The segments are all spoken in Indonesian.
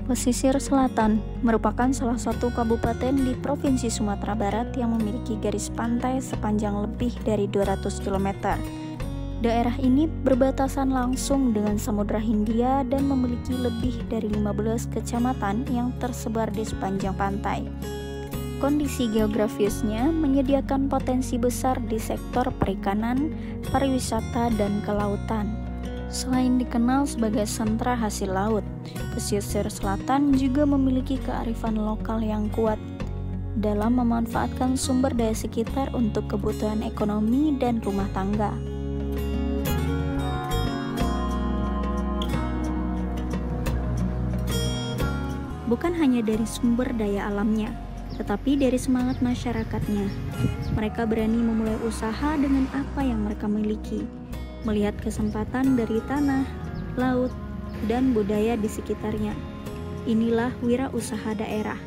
Pesisir Selatan merupakan salah satu kabupaten di Provinsi Sumatera Barat yang memiliki garis pantai sepanjang lebih dari 200 km. Daerah ini berbatasan langsung dengan Samudra Hindia dan memiliki lebih dari 15 kecamatan yang tersebar di sepanjang pantai. Kondisi geografisnya menyediakan potensi besar di sektor perikanan, pariwisata, dan kelautan. Selain dikenal sebagai sentra hasil laut, pesisir selatan juga memiliki kearifan lokal yang kuat dalam memanfaatkan sumber daya sekitar untuk kebutuhan ekonomi dan rumah tangga. Bukan hanya dari sumber daya alamnya, tetapi dari semangat masyarakatnya. Mereka berani memulai usaha dengan apa yang mereka miliki, melihat kesempatan dari tanah, laut, dan budaya di sekitarnya. Inilah wirausaha daerah.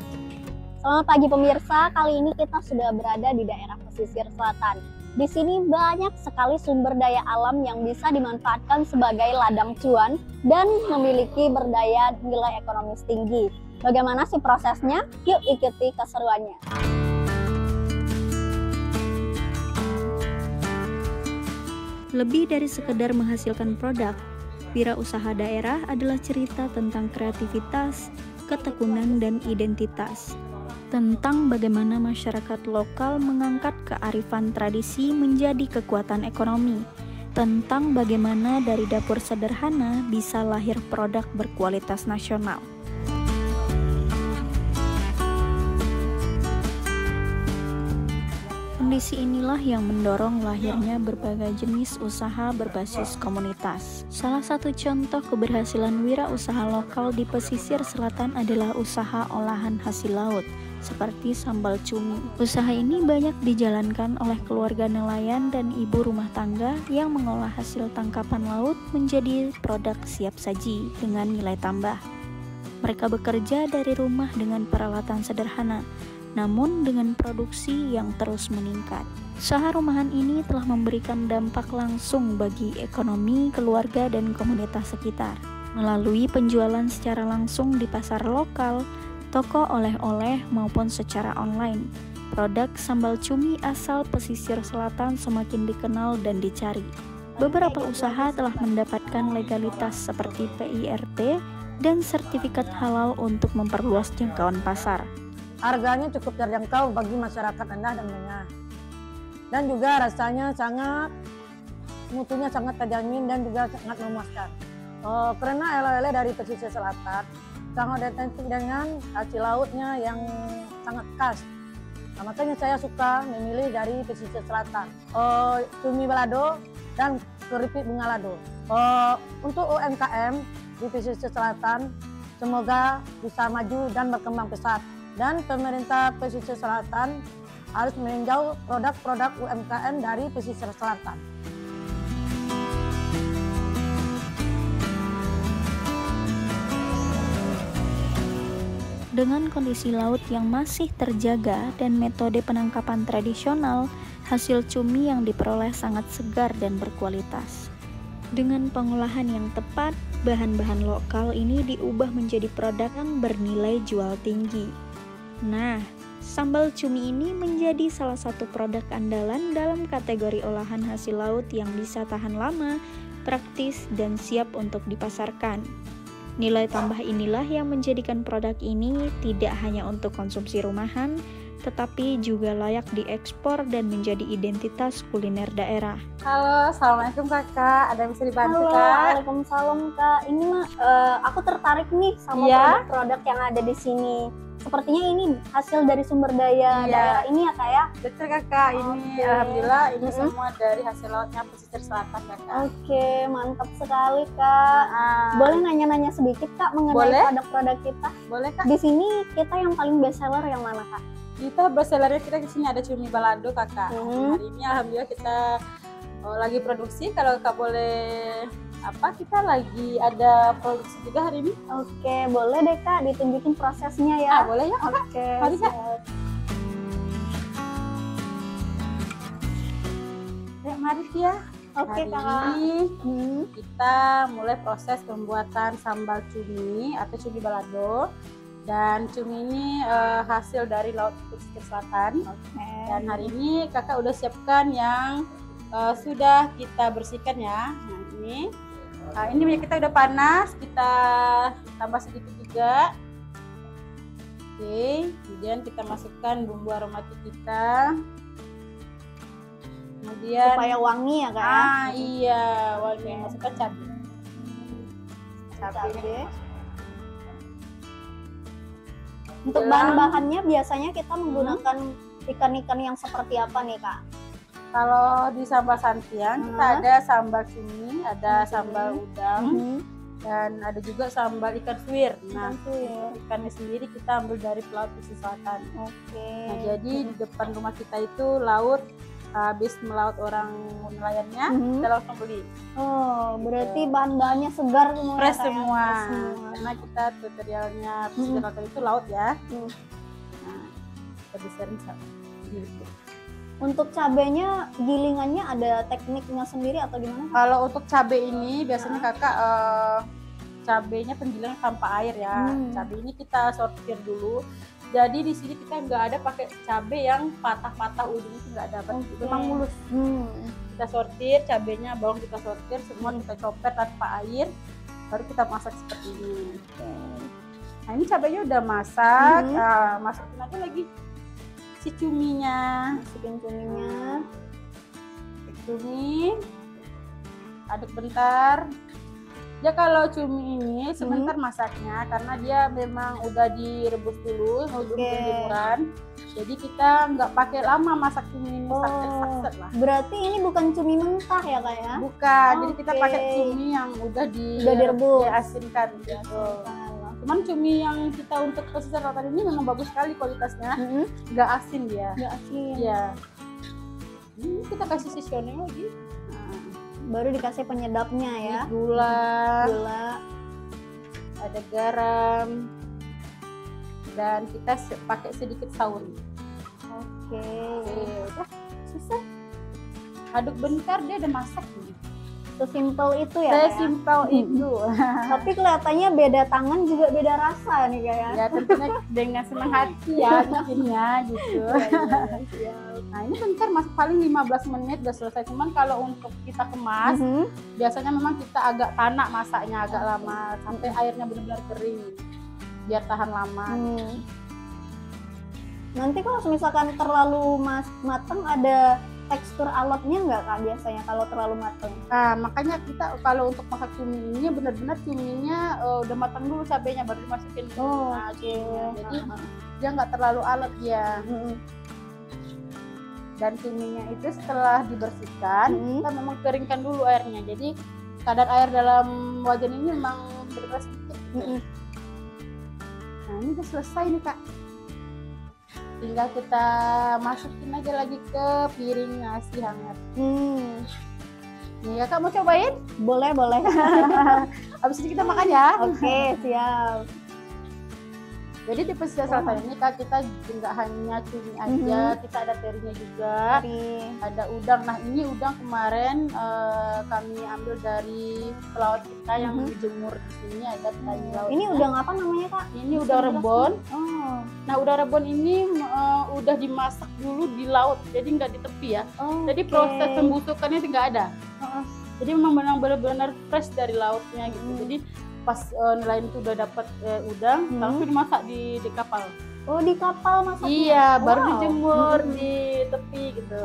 Selamat pagi pemirsa, kali ini kita sudah berada di daerah pesisir selatan. Di sini banyak sekali sumber daya alam yang bisa dimanfaatkan sebagai ladang cuan dan memiliki berdaya nilai ekonomis tinggi. Bagaimana sih prosesnya? Yuk ikuti keseruannya. Lebih dari sekedar menghasilkan produk, wirausaha daerah adalah cerita tentang kreativitas, ketekunan, dan identitas. Tentang bagaimana masyarakat lokal mengangkat kearifan tradisi menjadi kekuatan ekonomi. Tentang bagaimana dari dapur sederhana bisa lahir produk berkualitas nasional. Kondisi inilah yang mendorong lahirnya berbagai jenis usaha berbasis komunitas. Salah satu contoh keberhasilan wirausaha lokal di pesisir selatan adalah usaha olahan hasil laut, seperti sambal cumi. Usaha ini banyak dijalankan oleh keluarga nelayan dan ibu rumah tangga yang mengolah hasil tangkapan laut menjadi produk siap saji dengan nilai tambah. Mereka bekerja dari rumah dengan peralatan sederhana, namun dengan produksi yang terus meningkat. Usaha rumahan ini telah memberikan dampak langsung bagi ekonomi, keluarga, dan komunitas sekitar. Melalui penjualan secara langsung di pasar lokal, toko oleh-oleh maupun secara online, produk sambal cumi asal pesisir selatan semakin dikenal dan dicari. Beberapa usaha telah mendapatkan legalitas seperti PIRT dan sertifikat halal untuk memperluas jangkauan pasar. Harganya cukup terjangkau bagi masyarakat rendah dan menengah. Dan juga rasanya mutunya sangat terjamin dan juga sangat memuaskan. Karena oleh-oleh dari pesisir selatan sangat identik dengan hasil lautnya yang sangat khas. Makanya saya suka memilih dari pesisir selatan. Cumi balado dan keripik bunga lado. Untuk UMKM di pesisir selatan, semoga bisa maju dan berkembang pesat. Dan pemerintah pesisir selatan harus meninjau produk-produk UMKM dari pesisir selatan. Dengan kondisi laut yang masih terjaga dan metode penangkapan tradisional, hasil cumi yang diperoleh sangat segar dan berkualitas. Dengan pengolahan yang tepat, bahan-bahan lokal ini diubah menjadi produk yang bernilai jual tinggi. Nah, sambal cumi ini menjadi salah satu produk andalan dalam kategori olahan hasil laut yang bisa tahan lama, praktis, dan siap untuk dipasarkan. Nilai tambah inilah yang menjadikan produk ini tidak hanya untuk konsumsi rumahan, tetapi juga layak diekspor dan menjadi identitas kuliner daerah. Halo, assalamualaikum kakak. Ada yang bisa dibantu kak? Waalaikumsalam kak. Ini mah aku tertarik nih sama produk-produk yang ada di sini. Sepertinya ini hasil dari sumber daya daerah ini ya kak ya? Betul kakak, ini alhamdulillah ini semua dari hasil lautnya pesisir selatan kakak. Oke, mantap sekali kak. Boleh nanya-nanya sedikit kak mengenai produk-produk kita? Boleh kak. Di sini kita yang paling best seller yang mana kak? Kita best sellernya kita di sini ada cumi balado kakak. Hari ini alhamdulillah kita lagi produksi. Kalau kak boleh kita lagi ada produksi juga hari ini. Oke, boleh deh kak ditunjukin prosesnya ya. Boleh ya kak. Oke, mari kak. Ya, mari ya. Oke, Hari Kak. ini Hmm. kita mulai proses pembuatan sambal cumi atau cumi balado. Dan cumi ini hasil dari laut pesisir selatan. Oke. Dan hari ini kakak udah siapkan yang sudah kita bersihkan ya. Nah ini minyak kita udah panas, kita tambah sedikit juga. Oke, kemudian kita masukkan bumbu aromatik kita. Kemudian Supaya wangi ya, Kak ya. iya, wangi. Masukkan cabai. Cabai. Untuk bahan-bahannya biasanya kita menggunakan ikan-ikan yang seperti apa nih, Kak? Kalau di sambal santiang kita ada sambal cumi, ada sambal udang, dan ada juga sambal ikan suwir. Nah, ikannya sendiri kita ambil dari Pelaut Pesisir Selatan. Oke. Nah, jadi di depan rumah kita itu laut, habis melaut orang nelayannya, kita langsung beli. Oh, berarti bahan-bahannya segar semua. Fresh ya, Kak, ya? semua. Fresh semua. Karena kita tutorialnya pesisir selatan itu laut ya. Nah, kita bisa gitu. Untuk cabenya gilingannya ada tekniknya sendiri atau gimana, Kak? Kalau untuk cabai ini biasanya kakak cabainya penggilingan tanpa air ya. Cabai ini kita sortir dulu. Jadi di sini kita nggak ada pakai cabai yang patah-patah ujungnya, itu nggak ada. Memang mulus. Kita sortir cabainya, bawang kita sortir, semua kita copet tanpa air, baru kita masak seperti ini. Nah ini cabainya udah masak, masukin aja lagi si cuminya. Masukin cuminya. Cumi, aduk bentar. Ya kalau cumi ini sebentar masaknya karena dia memang udah direbus dulu sebelum penjemuran. Jadi kita nggak pakai lama masak cumi ini, sakset lah. Berarti ini bukan cumi mentah ya, Kak ya? Bukan, jadi kita pakai cumi yang udah direbus, diasinkan gitu. Cuman cumi yang kita untuk pesisir selatan ini memang bagus sekali kualitasnya, nggak asin dia. Nggak asin. Iya. Ini kita kasih seasoningnya lagi. Baru dikasih penyedapnya ya. Gula, ada garam, dan kita pakai sedikit sauri. Oke. Udah selesai. Aduk bentar dia udah masak nih. Sesimpel itu ya, Kak ya? Sesimpel itu. Tapi kelihatannya beda tangan juga beda rasa nih, Kak ya? Ya tentunya dengan senang hati ya bikinnya gitu. Nah ini bentar masak paling 15 menit udah selesai. Cuman kalau untuk kita kemas, biasanya memang kita agak tanak masaknya, agak lama sampai airnya benar-benar kering biar tahan lama. Nanti kalau misalkan terlalu mateng ada tekstur alotnya nggak, Kak, biasanya kalau terlalu mateng? Nah makanya kita kalau untuk masak cumi ini benar-benar cuminya udah matang dulu cabenya baru dimasukin. Jadi dia nggak terlalu alot ya. Dan cuminya itu setelah dibersihkan kita memang keringkan dulu airnya. Jadi kadar air dalam wajan ini memang benar-benar sedikit. Nah ini udah selesai nih, Kak. Tinggal kita masukin aja lagi ke piring nasi hangat. Nih Kakak mau cobain? Boleh. Habis ini kita makan ya. Oke, siap. Jadi di pesisir selatan ini Kak, kita nggak hanya cumi aja, kita ada terinya juga, ada udang. Nah ini udang kemarin kami ambil dari pelaut kita yang dijemur di sini, ada tani laut. Ini udang apa namanya, Kak? Ini udang rebon. Nah udang rebon ini udah dimasak dulu di laut, jadi nggak di tepi ya. Jadi proses pembusukannya itu nggak ada. Jadi memang benar-benar fresh dari lautnya gitu. Jadi pas nelayan itu udah dapat udang, langsung dimasak di kapal. Oh, di kapal masaknya? Iya, baru dijemur di tepi gitu.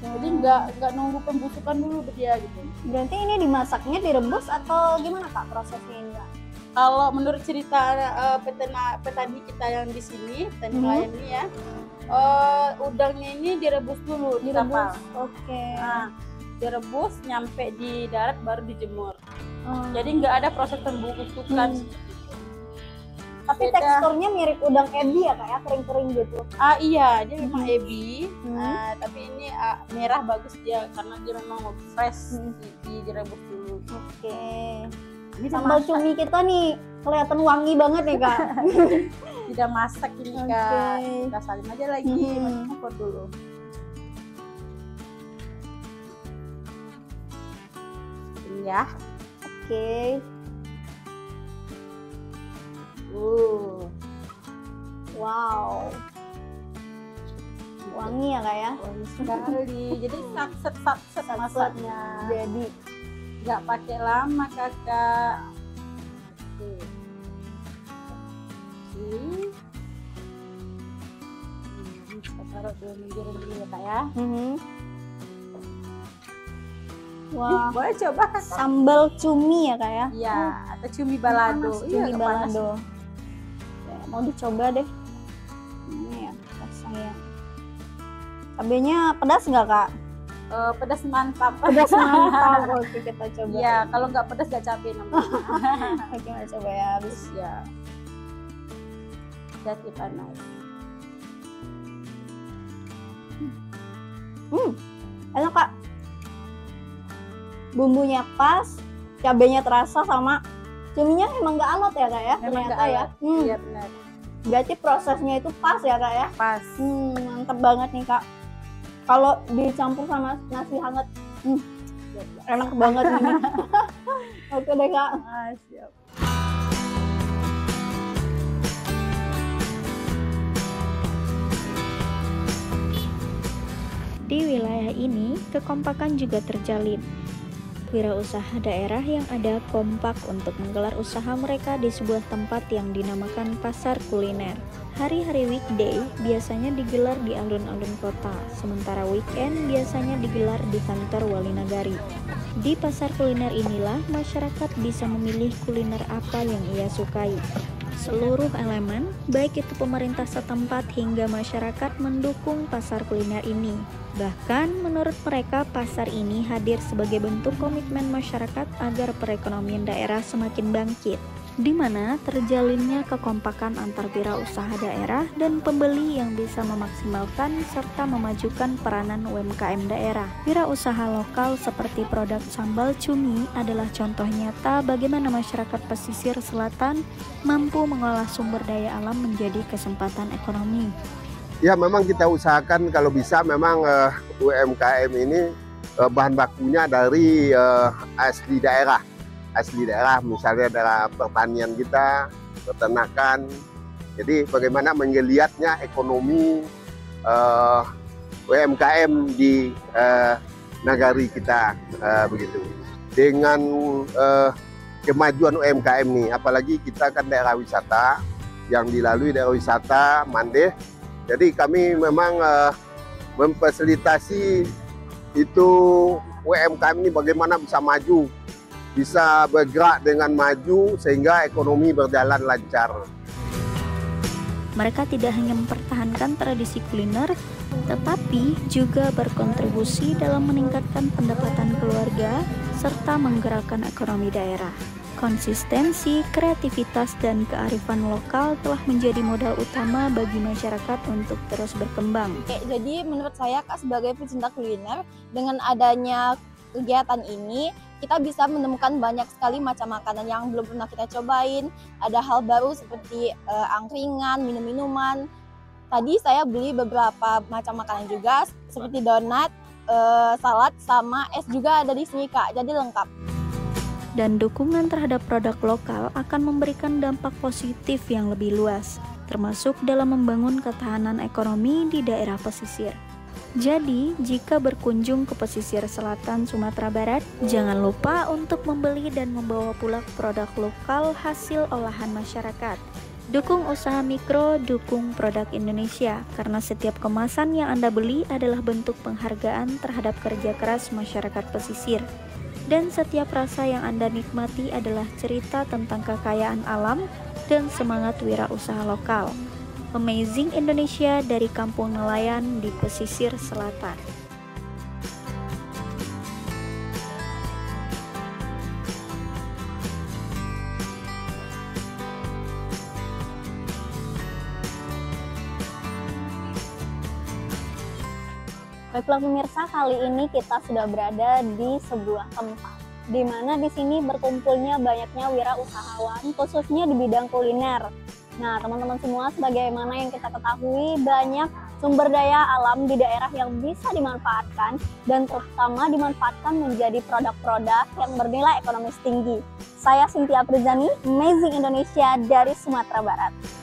Jadi nggak nunggu pembusukan dulu dia gitu. Berarti ini dimasaknya direbus atau gimana, Kak, prosesnya ini, Kak? Kalau menurut cerita petani kita yang di sini, petani nelayan ini ya, udangnya ini direbus dulu di kapal. Oke. Nah, direbus nyampe di darat baru dijemur. Jadi nggak ada proses pembusukan. Tapi teksturnya mirip udang ebi ya, Kak ya, kering-kering gitu. Iya, dia memang ebi. Tapi ini merah bagus dia karena dia memang fresh direbus dulu. Oke. Ini sambal cumi kita nih kelihatan wangi banget nih, Kak. Tidak masak ini, Kak. Kita salin aja lagi, masuk kompor dulu. ya. Oke. Wow. Wangi ya Kak ya? Wangi sekali. Jadi set masaknya. Jadi Nggak pakai lama Kakak. Oke. Kita taruh dulu minggirin dulu ya Kak ya. Wah, Boleh coba Kakak. sambal cumi ya Kak ya? Iya, atau cumi balado. Cumi Iya, balado. Ya, mau dicoba deh. Ini ya rasanya. Cabenya pedas nggak Kak? Pedas mantap. Pedas mantap. Oke, kita coba. Iya, kalau nggak pedas nggak cabai namanya. Oke, kita coba ya. Habis. Ya. Jadi panas. Enak Kak. Bumbunya pas, cabenya terasa sama cuminya emang nggak alot ya Kak ya? Memang Ternyata nggak ya. alot. Iya benar. Berarti prosesnya itu pas ya Kak ya? Pas. Mantep banget nih Kak. Kalau dicampur sama nasi hangat, enak banget ini. Oke deh Kak. Siap. Di wilayah ini, kekompakan juga terjalin. Wirausaha daerah yang ada kompak untuk menggelar usaha mereka di sebuah tempat yang dinamakan pasar kuliner. Hari-hari weekday biasanya digelar di alun-alun kota, sementara weekend biasanya digelar di kantor wali nagari. Di pasar kuliner inilah masyarakat bisa memilih kuliner apa yang ia sukai. Seluruh elemen, baik itu pemerintah setempat hingga masyarakat mendukung pasar kuliner ini. Bahkan menurut mereka pasar ini hadir sebagai bentuk komitmen masyarakat agar perekonomian daerah semakin bangkit, di mana terjalinnya kekompakan antar wirausaha daerah dan pembeli yang bisa memaksimalkan serta memajukan peranan UMKM daerah. Wirausaha lokal seperti produk sambal cumi adalah contoh nyata bagaimana masyarakat pesisir selatan mampu mengolah sumber daya alam menjadi kesempatan ekonomi. Ya memang kita usahakan kalau bisa memang UMKM ini bahan bakunya dari asli daerah misalnya daerah pertanian kita, peternakan. Jadi bagaimana menggeliatnya ekonomi UMKM di nagari kita begitu. Dengan kemajuan UMKM nih, apalagi kita kan daerah wisata yang dilalui daerah wisata Mandeh. Jadi kami memang memfasilitasi itu UMKM ini bagaimana bisa maju, bisa bergerak dengan maju sehingga ekonomi berjalan lancar. Mereka tidak hanya mempertahankan tradisi kuliner, tetapi juga berkontribusi dalam meningkatkan pendapatan keluarga serta menggerakkan ekonomi daerah. Konsistensi, kreativitas, dan kearifan lokal telah menjadi modal utama bagi masyarakat untuk terus berkembang. Jadi menurut saya Kak, sebagai pecinta kuliner, dengan adanya kegiatan ini kita bisa menemukan banyak sekali macam makanan yang belum pernah kita cobain. Ada hal baru seperti angkringan, minum-minuman. Tadi saya beli beberapa macam makanan juga seperti donat, salad, sama es juga ada di sini Kak, jadi lengkap. Dan dukungan terhadap produk lokal akan memberikan dampak positif yang lebih luas, termasuk dalam membangun ketahanan ekonomi di daerah pesisir. Jadi, jika berkunjung ke pesisir selatan Sumatera Barat, jangan lupa untuk membeli dan membawa pulang produk lokal hasil olahan masyarakat. Dukung usaha mikro, dukung produk Indonesia, karena setiap kemasan yang Anda beli adalah bentuk penghargaan terhadap kerja keras masyarakat pesisir. Dan setiap rasa yang Anda nikmati adalah cerita tentang kekayaan alam dan semangat wirausaha lokal. Amazing Indonesia dari kampung nelayan di pesisir selatan. Baiklah pemirsa, kali ini kita sudah berada di sebuah tempat di mana di sini berkumpulnya banyaknya wirausahawan khususnya di bidang kuliner. Nah, teman-teman semua, sebagaimana yang kita ketahui, banyak sumber daya alam di daerah yang bisa dimanfaatkan dan terutama dimanfaatkan menjadi produk-produk yang bernilai ekonomis tinggi. Saya Cynthia Prizani, Amazing Indonesia dari Sumatera Barat.